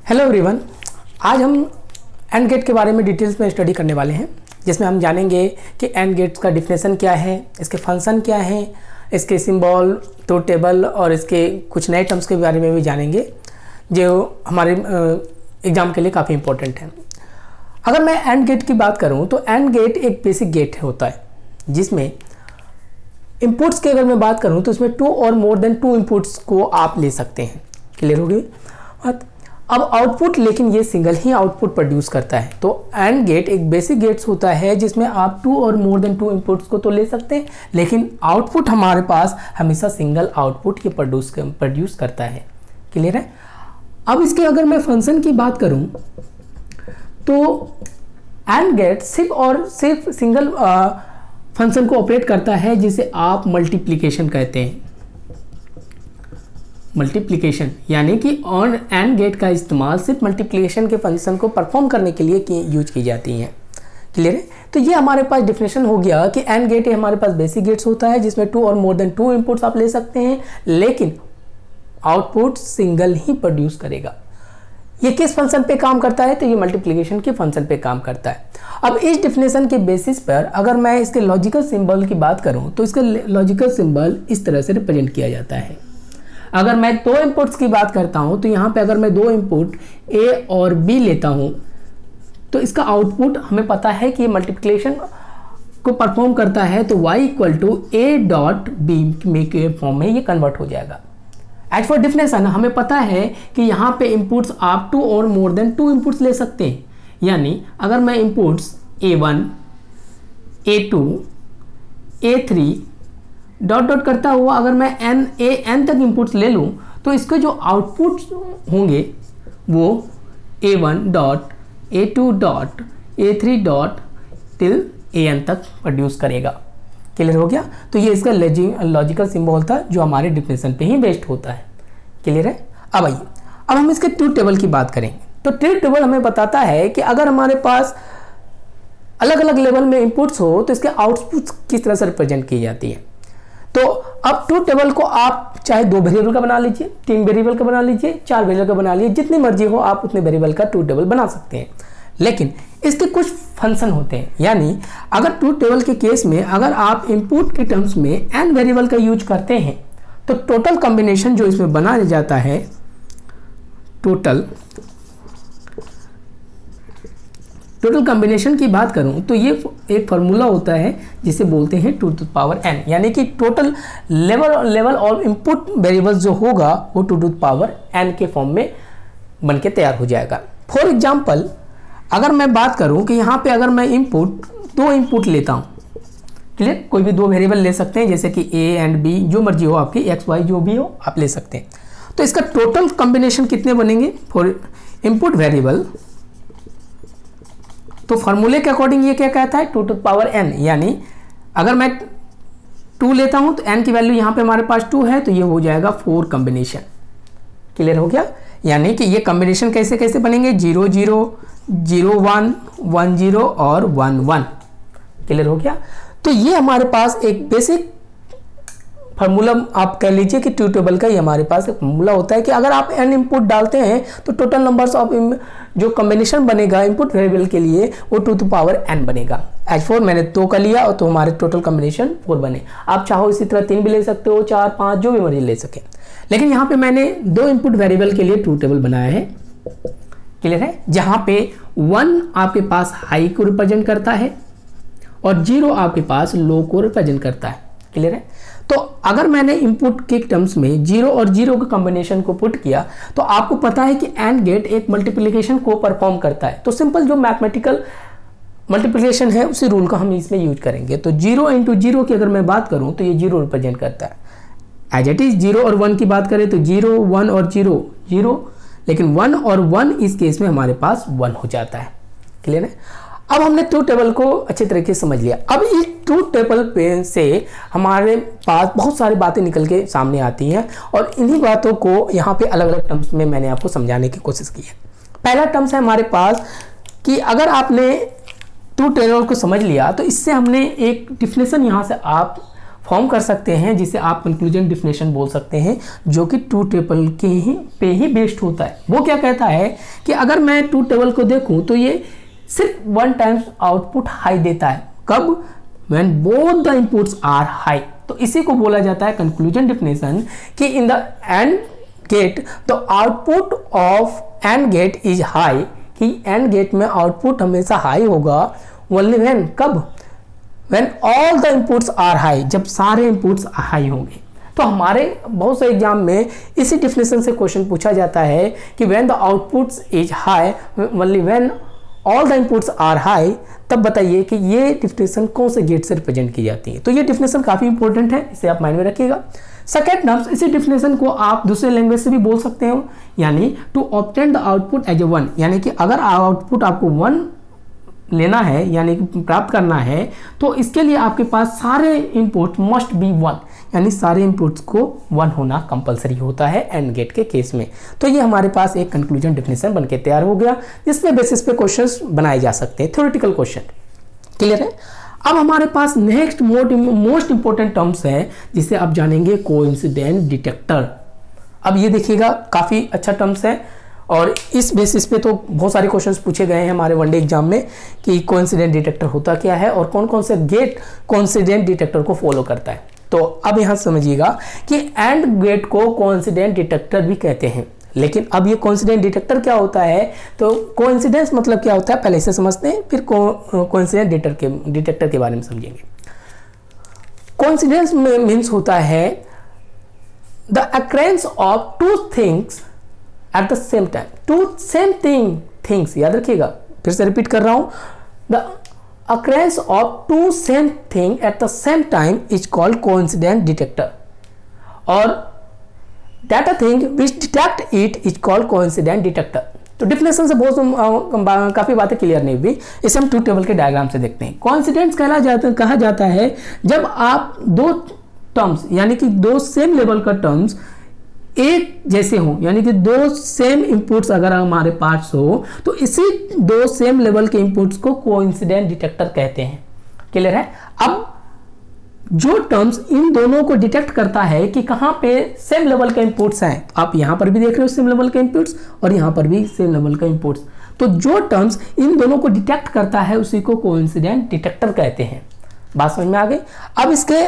Hello everyone, आज हम and gate के बारे में डिटेल्स में स्टडी करने वाले हैं, जिसमें हम जानेंगे कि एंड गेट्स का डिफिनेशन क्या है, इसके फंक्शन क्या है, इसके सिंबल, ट्रूथ टेबल और इसके कुछ नए टर्म्स के बारे में भी जानेंगे जो हमारे एग्ज़ाम के लिए काफ़ी इंपॉर्टेंट है। अगर मैं एंड गेट की बात करूं तो एंड गेट एक बेसिक गेट होता है जिसमें इनपुट्स की अगर मैं बात करूं तो उसमें 2 और मोर देन 2 इनपुट्स को आप ले सकते हैं। क्लियर होगी बात? अब आउटपुट, लेकिन ये सिंगल ही आउटपुट प्रोड्यूस करता है। तो एंड गेट एक बेसिक गेट्स होता है जिसमें आप 2 और मोर देन 2 इनपुट्स को तो ले सकते हैं, लेकिन आउटपुट हमारे पास हमेशा सिंगल आउटपुट ये प्रोड्यूस करता है। क्लियर है? अब इसके अगर मैं फंक्शन की बात करूं तो एंड गेट सिर्फ और सिर्फ सिंगल फंक्शन को ऑपरेट करता है जिसे आप मल्टीप्लिकेशन कहते हैं। मल्टीप्लिकेशन यानी कि ऑन एंड गेट का इस्तेमाल सिर्फ मल्टीप्लिकेशन के फंक्शन को परफॉर्म करने के लिए यूज की जाती हैं। क्लियर है? तो ये हमारे पास डिफिनेशन हो गया कि एंड गेट हमारे पास बेसिक गेट्स होता है जिसमें 2 और मोर देन 2 इनपुट्स आप ले सकते हैं, लेकिन आउटपुट सिंगल ही प्रोड्यूस करेगा। ये किस फंक्शन पे काम करता है? तो ये मल्टीप्लिकेशन के फंक्शन पे काम करता है। अब इस डिफिनेशन के बेसिस पर अगर मैं इसके लॉजिकल सिंबल की बात करूं तो इसका लॉजिकल सिंबल इस तरह से रिप्रेजेंट किया जाता है। अगर मैं 2 इनपुट्स की बात करता हूं तो यहाँ पे अगर मैं 2 इनपुट A और B लेता हूं तो इसका आउटपुट हमें पता है कि मल्टीप्लिकेशन को परफॉर्म करता है, तो y = a डॉट b के फॉर्म में ये कन्वर्ट हो जाएगा। एज फॉर डिफिनेशन हमें पता है कि यहाँ पे इनपुट्स आप 2 और मोर देन 2 इनपुट्स ले सकते हैं। यानी अगर मैं inputs A1, A2, A3 dot dot करता हुआ अगर मैं n तक इनपुट्स ले लूँ तो इसके जो आउटपुट्स होंगे वो A1 dot A2 dot A3 dot till AN तक प्रोड्यूस करेगा। क्लियर हो गया? तो ये इसका लॉजिकल सिंबल था जो हमारे डिफिनेशन पे ही बेस्ड होता है। क्लियर है? अब आइए, अब हम इसके ट्रूथ टेबल की बात करेंगे। तो ट्रूथ टेबल हमें बताता है कि अगर हमारे पास अलग अलग लेवल में इनपुट्स हो तो इसके आउटपुट्स किस तरह से रिप्रेजेंट की जाती है। तो अब ट्रूथ टेबल को आप चाहे 2 वेरिएबल का बना लीजिए, 3 वेरिएबल का बना लीजिए, 4 वेरिएबल का बना लीजिए, जितनी मर्जी हो आप उतने वेरिएबल का ट्रूथ टेबल बना सकते हैं। लेकिन इसके कुछ फंक्शन होते हैं। यानी अगर ट्रूथ टेबल के केस में अगर आप इनपुट के टर्म्स में n वेरिएबल का यूज करते हैं तो टोटल कॉम्बिनेशन जो इसमें बनाया जाता है, टोटल कॉम्बिनेशन की बात करूं तो ये एक फार्मूला होता है जिसे बोलते हैं 2 टू पावर n, यानी कि टोटल लेवल और इनपुट वेरिएबल्स जो होगा वो 2 टू पावर n के फॉर्म में बन के तैयार हो जाएगा। फॉर एग्जाम्पल अगर मैं बात करूं कि यहाँ पे अगर मैं 2 इनपुट लेता हूँ, क्लियर, कोई भी 2 वेरिएबल ले सकते हैं जैसे कि A एंड B, जो मर्जी हो आपकी, x y जो भी हो आप ले सकते हैं। तो इसका टोटल कॉम्बिनेशन कितने बनेंगे फॉर इनपुट वेरिएबल? तो फॉर्मूले के अकॉर्डिंग ये क्या कहता है? 2 टू पावर n, यानी अगर मैं 2 लेता हूं तो n की वैल्यू यहाँ पे हमारे पास 2 है तो ये हो जाएगा 4 कॉम्बिनेशन। क्लियर हो गया? यानी कि ये कॉम्बिनेशन कैसे कैसे बनेंगे? 0 0 0 1 1 0 और 1 1। क्लियर हो गया? तो ये हमारे पास एक बेसिक फार्मूला आप कह लीजिए कि ट्रूथ टेबल का ही हमारे पास एक फार्मूला होता है कि अगर आप n इनपुट डालते हैं तो टोटल नंबर्स ऑफ जो कॉम्बिनेशन बनेगा इनपुट वेरिएबल के लिए वो 2 टू पावर n बनेगा। एज 4 मैंने 2 का लिया और तो हमारे टोटल कॉम्बिनेशन 4 बने। आप चाहो इसी तरह 3 भी ले सकते हो, 4 5 जो भी मर्जी ले सके, लेकिन यहाँ पे मैंने 2 इनपुट वेरिएबल के लिए ट्रूथ टेबल बनाया है। क्लियर है? जहाँ पे 1 आपके पास हाई को रिप्रेजेंट करता है और 0 आपके पास लो को रिप्रेजेंट करता है। क्लियर है? तो अगर मैंने इनपुट के टर्म्स में 0 और 0 के कॉम्बिनेशन को पुट किया तो आपको पता है कि एंड गेट एक मल्टीप्लिकेशन को परफॉर्म करता है। तो सिंपल जो मैथमेटिकल मल्टीप्लिकेशन है उसी रूल का हम इसमें यूज करेंगे। तो 0 × 0 की अगर मैं बात करूं तो ये 0 रिप्रेजेंट करता है। एज इट इज 0 और 1 की बात करें तो 0 1 और 0 0, लेकिन 1 और 1 इस केस में हमारे पास 1 हो जाता है। क्लियर है? अब हमने ट्रूथ टेबल को अच्छे तरीके से समझ लिया। अब इस ट्रूथ टेबल पे से हमारे पास बहुत सारी बातें निकल के सामने आती हैं और इन्हीं बातों को यहाँ पे अलग अलग टर्म्स में मैंने आपको समझाने की कोशिश की है। पहला टर्म्स है हमारे पास कि अगर आपने ट्रूथ टेबल को समझ लिया तो इससे हमने एक डिफिनेशन यहाँ से आप फॉर्म कर सकते हैं, जिसे आप कंक्लूजन डेफिनेशन बोल सकते हैं, जो कि ट्रूथ टेबल के पे ही बेस्ड होता है। वो क्या कहता है कि अगर मैं ट्रूथ टेबल को देखूं तो ये सिर्फ 1 टाइम्स आउटपुट हाई देता है। कब? When both the inputs are high. तो इसी को बोला जाता है कंक्लूजन डेफिनेशन कि in the and gate the output of and gate is high, कि एंड गेट में आउटपुट हमेशा हाई होगा। ओनली व्हेन, कब? When all the inputs are high, जब सारे इनपुट्स हाई होंगे। तो हमारे बहुत से एग्जाम में इसी डेफिनेशन से क्वेश्चन पूछा जाता है कि when the outputs is high only when all the inputs are high. तब बताइए कि ये डेफिनेशन कौन से गेट से रिप्रेजेंट की जाती है। तो ये डेफिनेशन काफ़ी इंपॉर्टेंट है, इसे आप माइंड में रखिएगा। सेकेंड टर्म्स, इसी डेफिनेशन को आप दूसरे लैंग्वेज से भी बोल सकते हो, यानी to obtain the output as a 1, यानी कि अगर आउटपुट आपको 1 लेना है यानी कि प्राप्त करना है, तो इसके लिए आपके पास सारे इनपुट मस्ट बी 1, यानी सारे इनपुट्स को 1 होना कंपलसरी होता है एंड गेट के केस में। तो ये हमारे पास एक कंक्लूजन डेफिनेशन बनके तैयार हो गया, जिसके बेसिस पे क्वेश्चंस बनाए जा सकते हैं, थ्योरेटिकल क्वेश्चन। क्लियर है? अब हमारे पास नेक्स्ट मोस्ट इंपॉर्टेंट टर्म्स है, जिसे आप जानेंगे कोइंसिडेंट डिटेक्टर। अब ये देखिएगा, काफ़ी अच्छा टर्म्स है और इस बेसिस पे तो बहुत सारे क्वेश्चंस पूछे गए हैं हमारे वनडे एग्जाम में कि कोइंसिडेंट डिटेक्टर होता क्या है और कौन कौन से गेट कोइंसिडेंट डिटेक्टर को फॉलो करता है। तो अब यहाँ समझिएगा कि एंड गेट को कोइंसिडेंट डिटेक्टर भी कहते हैं। लेकिन अब ये कोइंसिडेंट डिटेक्टर क्या होता है, तो कोइंसिडेंस मतलब क्या होता है पहले इसे समझते हैं, फिर कोइंसिडेंट डिटेक्टर के बारे में समझेंगे। कोइंसिडेंस में मीन्स होता है the occurrence of two things at the same time, two same things, याद रखिएगा, फिर से रिपीट कर रहा हूं, the occurrence of two same thing at the same time is called coincident detector, और that a thing which detect it is called coincident detector। तो definition से बहुत काफ़ी बातें क्लियर नहीं हुई, इसे हम ट्रूथ टेबल के डायग्राम से देखते हैं। कोइंसिडेंस कहा जाता है जब आप दो टर्म्स यानी कि दो सेम लेवल का टर्म्स एक जैसे हो, यानी कि दो सेम इनपुट्स अगर हमारे पास हो तो इसी दो सेम लेवल के इनपुट्स को कोइंसिडेंट डिटेक्टर कहते हैं। क्लियर है? अब जो टर्म्स इन दोनों को डिटेक्ट करता है कि कहां पे सेम लेवल के इनपुट्स हैं, आप यहां पर भी देख रहे हो सेम लेवल के इनपुट्स और यहां पर भी सेम लेवल के इनपुट्स, तो जो टर्म्स इन दोनों को डिटेक्ट करता है उसी को कोइंसिडेंट डिटेक्टर कहते हैं। बात समझ में आ गई? अब इसके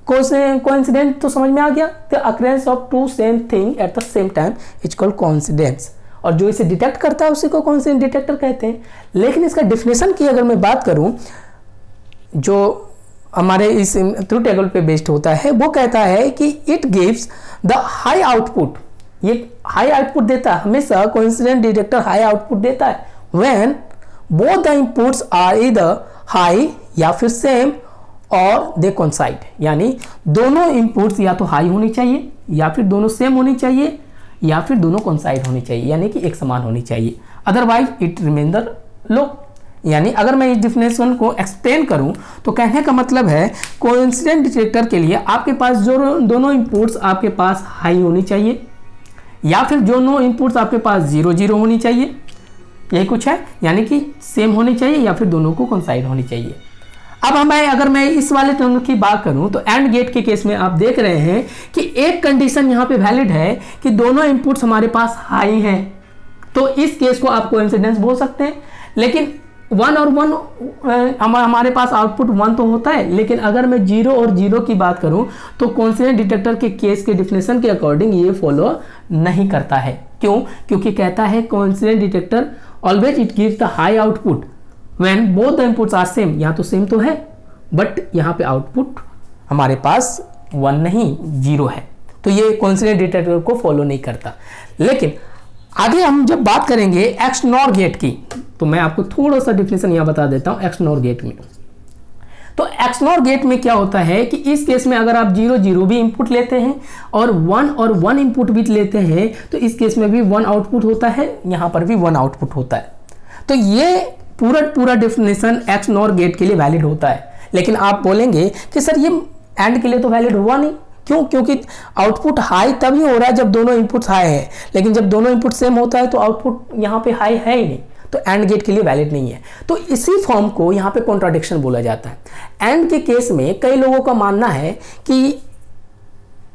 कोइंसिडेंट तो समझ में आ गया, the occurrence of two same thing at the same time is called coincidence, और जो इसे डिटेक्ट करता है उसी को कोइंसिडेंट डिटेक्टर कहते हैं। लेकिन इसका डेफिनेशन की अगर मैं बात करूं, जो हमारे इस ट्रूथ टेबल पे बेस्ड होता है, वो कहता है कि it gives the high output, ये हाई आउटपुट देता है, हमेशा कोइंसिडेंट डिटेक्टर हाई आउटपुट देता है when both the inputs are either high या फिर सेम और दे कोइंसाइड, यानी दोनों इनपुट्स या तो हाई होनी चाहिए या फिर दोनों सेम होनी चाहिए या फिर दोनों कोइंसाइड होनी चाहिए, यानी कि एक समान होनी चाहिए, otherwise it remain the low. यानी अगर मैं इस डेफिनेशन को एक्सप्लेन करूं तो कहने का मतलब है कोइंसिडेंट डिटेक्टर के लिए आपके पास जो दोनों इनपुट्स आपके पास हाई होनी चाहिए या फिर दोनों इनपुट्स आपके पास 0 होनी चाहिए, यही कुछ है, यानी कि सेम होनी चाहिए या फिर दोनों को कोइंसाइड होनी चाहिए। अब अगर मैं इस वाले टर्म की बात करूं तो एंड गेट के केस में आप देख रहे हैं कि एक कंडीशन यहां पे वैलिड है कि दोनों इनपुट्स हमारे पास हाई हैं, तो इस केस को आप कोइंसिडेंस बोल सकते हैं। लेकिन 1 और 1 हमारे पास आउटपुट 1 तो होता है, लेकिन अगर मैं 0 और 0 की बात करूं तो कोइंसिडेंट डिटेक्टर के केस के डिफिनेशन के अकॉर्डिंग ये फॉलो नहीं करता है। क्यों? क्योंकि कहता है coincident detector always it gives the high output when both the inputs are same, यहाँ तो सेम तो है बट यहाँ पे आउटपुट हमारे पास 1 नहीं 0 है, तो ये कोइंसिडेंट डिटेक्टर को फॉलो नहीं करता। लेकिन आगे हम जब बात करेंगे एक्स नॉर गेट की, तो मैं आपको थोड़ा सा डिफिनेशन यहाँ बता देता हूँ एक्स नॉर गेट में। तो एक्स नॉर गेट में क्या होता है कि इस केस में अगर आप 0 भी इनपुट लेते हैं और 1 इनपुट भी लेते हैं तो इस केस में भी 1 आउटपुट होता है, यहाँ पर भी 1 आउटपुट होता है। तो ये पूरा डेफिनेशन एक्स नॉर गेट के लिए वैलिड होता है। लेकिन आप बोलेंगे कि सर ये एंड के लिए तो वैलिड हुआ नहीं, क्यों? क्योंकि आउटपुट हाई तभी हो रहा है जब दोनों इनपुट्स हाई है, लेकिन जब दोनों इनपुट सेम होता है तो आउटपुट यहाँ पे हाई है ही नहीं, तो एंड गेट के लिए वैलिड नहीं है। तो इसी फॉर्म को यहाँ पे कॉन्ट्राडिक्शन बोला जाता है। एंड के केस में कई लोगों का मानना है कि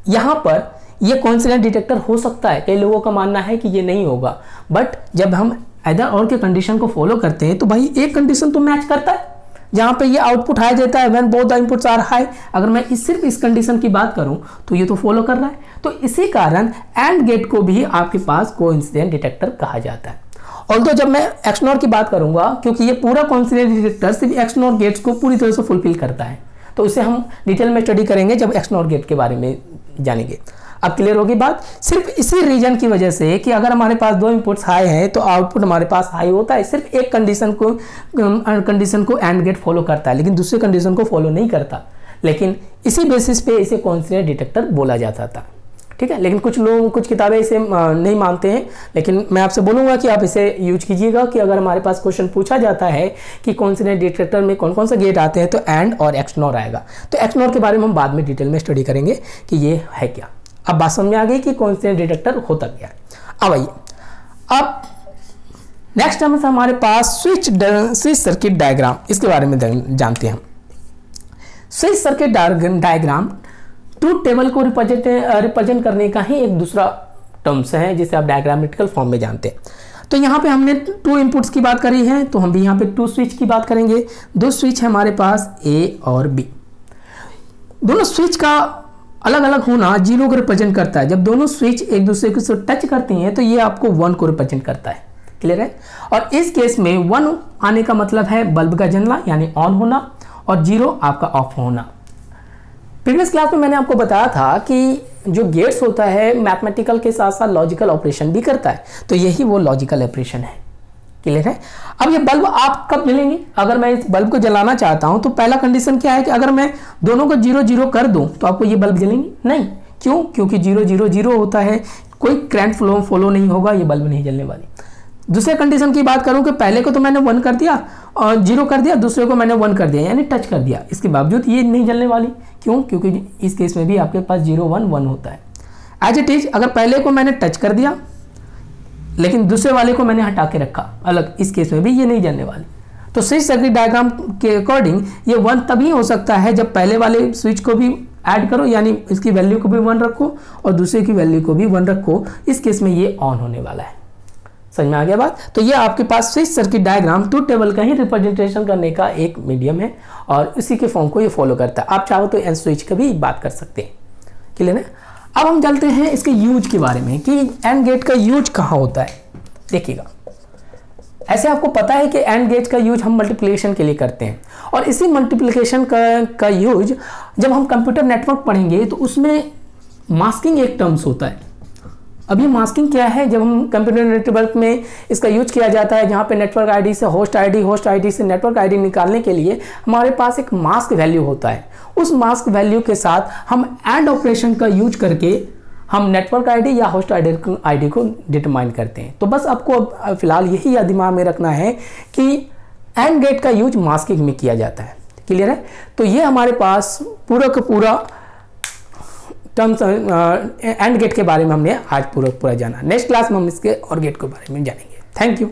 यहाँ पर ये कॉन्सिडेंट डिटेक्टर हो सकता है, कई लोगों का मानना है कि ये नहीं होगा। बट जब हम अदर और के कंडीशन को फॉलो करते हैं तो भाई एक कंडीशन तो मैच करता है, जहाँ पे ये आउटपुट हाई देता है when both the inputs are high. अगर मैं सिर्फ इस कंडीशन की बात करूं तो ये तो फॉलो कर रहा है। तो इसी कारण एंड गेट को भी आपके पास कोइंसिडेंट डिटेक्टर कहा जाता है। ऑल्दो जब मैं एक्सनोर की बात करूंगा, क्योंकि ये पूरा कोइंसिडेंट डिटेक्टर सिर्फ एक्सनोर गेट्स को पूरी तरह से फुलफिल करता है, तो इसे हम डिटेल में स्टडी करेंगे जब एक्सनोर गेट के बारे में जानेंगे। अब क्लियर होगी बात। सिर्फ इसी रीजन की वजह से कि अगर हमारे पास दो इनपुट्स हाई हैं तो आउटपुट हमारे पास हाई होता है। सिर्फ एक कंडीशन को एंड गेट फॉलो करता है, लेकिन दूसरे कंडीशन को फॉलो नहीं करता। लेकिन इसी बेसिस पे इसे कोइंसिडेंट डिटेक्टर बोला जाता था, ठीक है। लेकिन कुछ किताबें इसे नहीं मानते हैं, लेकिन मैं आपसे बोलूँगा कि आप इसे यूज कीजिएगा कि अगर हमारे पास क्वेश्चन पूछा जाता है कि कोइंसिडेंट डिटेक्टर में कौन कौन से गेट आते हैं तो एंड और एक्सनोर आएगा। तो एक्सनोर के बारे में हम बाद में डिटेल में स्टडी करेंगे कि ये है क्या। अब बात समझ में आ गई कि कोइंसिडेंट डिटेक्टर होता क्या है। अब आइए, अब नेक्स्ट टर्म हमारे पास स्विच सर्किट डायग्राम, इसके बारे में जानते हैं हम। Switch circuit diagram truth table को रिप्रेजेंट करने का ही एक दूसरा टर्म्स है, जिसे आप डायग्रामेटिकल फॉर्म में जानते हैं। तो यहाँ पे हमने 2 इनपुट्स की बात करी है, तो हम भी यहाँ पे 2 स्विच की बात करेंगे। 2 स्विच है हमारे पास A और B। दोनों स्विच का अलग अलग होना 0 को रिप्रेजेंट करता है। जब दोनों स्विच एक दूसरे को टच करती हैं तो ये आपको 1 को रिप्रेजेंट करता है। क्लियर है। और इस केस में 1 आने का मतलब है बल्ब का जलना यानी ऑन होना, और 0 आपका ऑफ होना। प्रीवियस क्लास में मैंने आपको बताया था कि जो गेट्स होता है मैथमेटिकल के साथ साथ लॉजिकल ऑपरेशन भी करता है, तो यही वो लॉजिकल ऑपरेशन है। क्लियर है। अब ये बल्ब आप कब जलेंगे? अगर मैं इस बल्ब को जलाना चाहता हूं तो पहला कंडीशन क्या है कि अगर मैं दोनों को 0 0 कर दूं तो आपको ये बल्ब जलेंगे? नहीं। क्यों? क्योंकि 0 0 0 होता है, कोई करंट फॉलो नहीं होगा, ये बल्ब नहीं जलने वाली। दूसरे कंडीशन की बात करूं कि पहले को तो मैंने 1 कर दिया और 0 कर दिया, दूसरे को मैंने 1 कर दिया यानी टच कर दिया, इसके बावजूद ये नहीं जलने वाली। क्यों? क्योंकि इस केस में भी आपके पास 0 1 1 होता है। एज इट इज, अगर पहले को मैंने टच कर दिया लेकिन दूसरे वाले को मैंने हटा के रखा अलग, इस केस में भी ये नहीं जलने वाली। तो स्विच सर्किट डायग्राम के अकॉर्डिंग ये 1 तभी हो सकता है जब पहले वाले स्विच को भी ऐड करो, यानी इसकी वैल्यू को भी 1 रखो और दूसरे की वैल्यू को भी 1 रखो, इस केस में ये ऑन होने वाला है। समझ में आ गया बात। तो ये आपके पास switch circuit diagram truth table का ही रिप्रेजेंटेशन करने का एक मीडियम है और इसी के फॉर्म को ये फॉलो करता है। आप चाहो तो एंड स्विच का भी बात कर सकते हैं। क्लियर है। अब हम चलते हैं इसके यूज के बारे में कि एंड गेट का यूज कहाँ होता है। देखिएगा, ऐसे आपको पता है कि एंड गेट का यूज हम मल्टीप्लिकेशन के लिए करते हैं, और इसी मल्टीप्लिकेशन का यूज जब हम कंप्यूटर नेटवर्क पढ़ेंगे तो उसमें मास्किंग एक टर्म्स होता है। अभी मास्किंग क्या है? जब हम कंप्यूटर नेटवर्क में इसका यूज किया जाता है, जहाँ पे नेटवर्क आईडी से होस्ट आईडी से नेटवर्क आईडी निकालने के लिए हमारे पास एक मास्क वैल्यू होता है। उस मास्क वैल्यू के साथ हम एंड ऑपरेशन का यूज करके हम नेटवर्क आईडी या होस्ट आईडी को डिटरमाइन करते हैं। तो बस आपको फिलहाल यही याद दिमाग में रखना है कि एंड गेट का यूज मास्किंग में किया जाता है। क्लियर है। तो ये हमारे पास पूरा का पूरा टर्म्स एंड गेट के बारे में हमने आज पूरा जाना। नेक्स्ट क्लास में हम इसके और गेट के बारे में जानेंगे। Thank you.